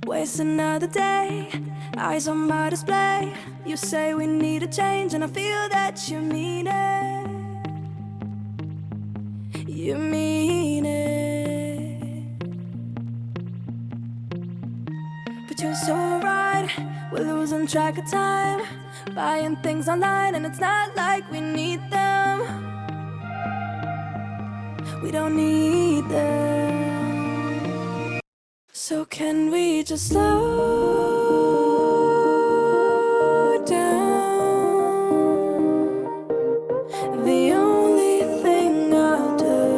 Waste another day, eyes on my display. You say we need a change and I feel that you mean it. You mean it. But you're so right, we're losing track of time, buying things online and it's not like we need them. We don't need them. So can we just slow down? The only thing I'll do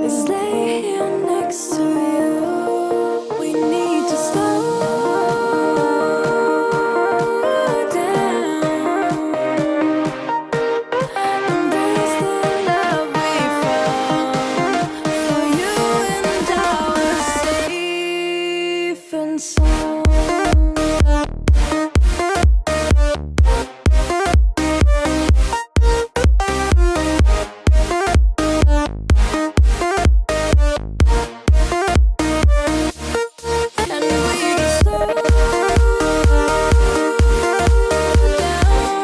is lay here next to you. We need to slow down. Embrace the love we found. For you and I were safe and sound. And we just slow down.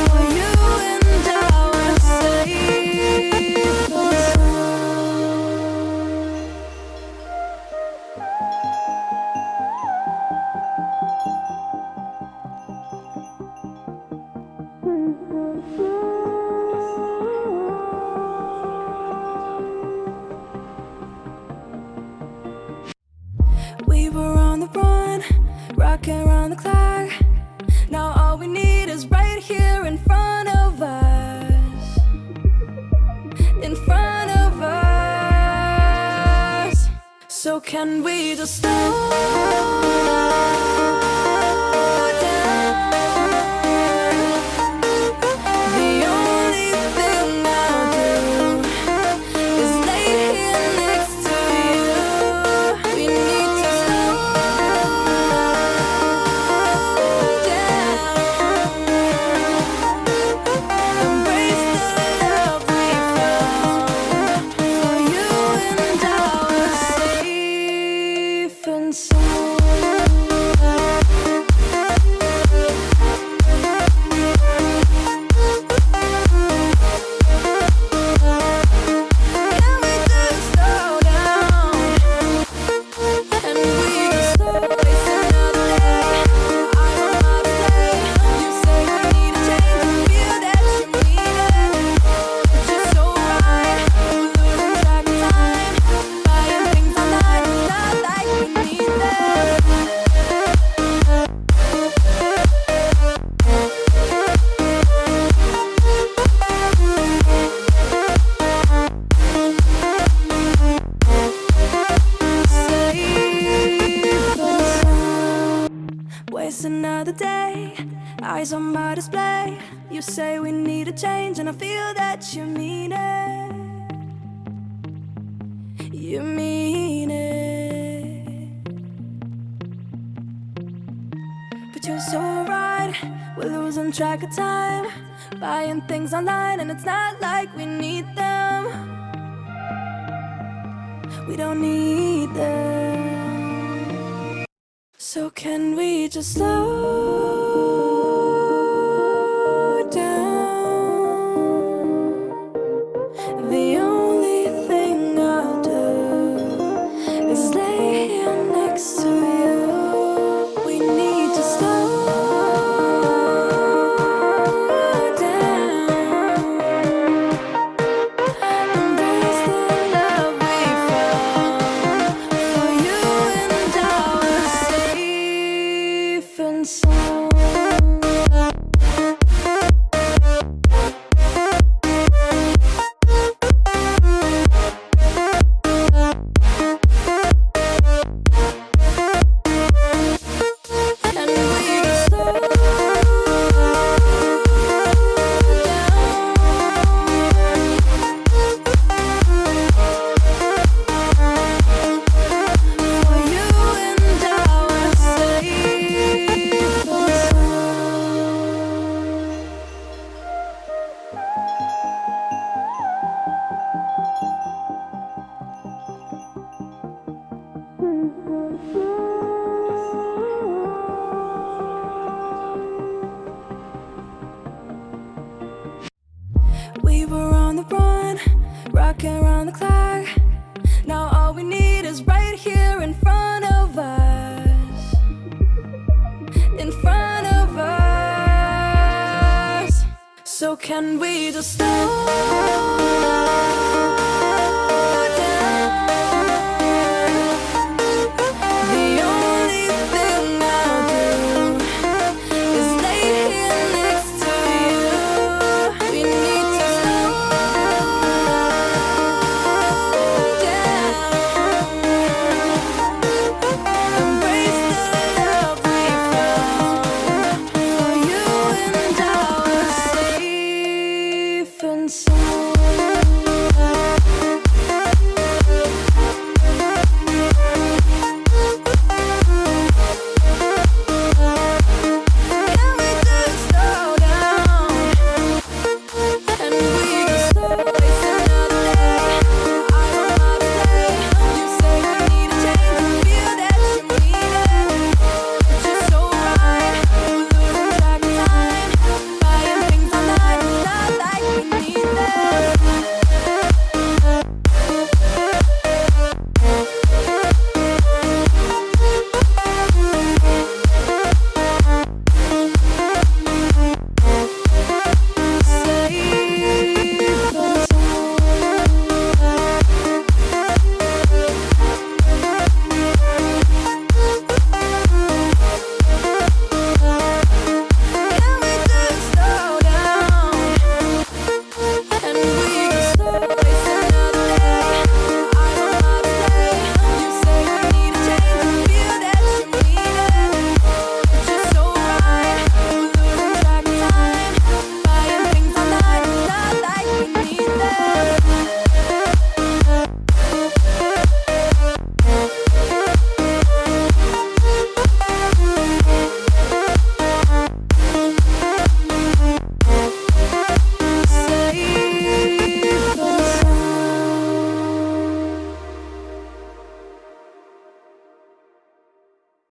For you and I were safe and we were on the run, rocking around the clock. Now all we need is right here in front of us. In front of us. So can we just slow down? The only thing I'll do is lay here next to you. We need to slow down. Embrace the love we found. For you and I were safe and sound. Can we just slow down? And we just slow waste another day. I don't wanna stay. You say we need a change and feel that you mean it. But you're so right, we're losing track of time, buying things online. It's not like we need them. Waste another day, eyes on my display. You say we need a change and I feel that you mean it. You mean it. But you're so right, we're losing track of time, buying things online and it's not like we need them. We don't need them. So can we just slow down? The only thing I'll do is lay here next to you. We need to slow down. Embrace the love we found. For you and I were safe and sound. We were on the run, rocking around the clock. Now all we need is right here in front of us. In front of us. So can we just slow down? The only thing I'll do is lay here next to you. We need to slow down. Embrace the love we found. For you and I were safe and sound.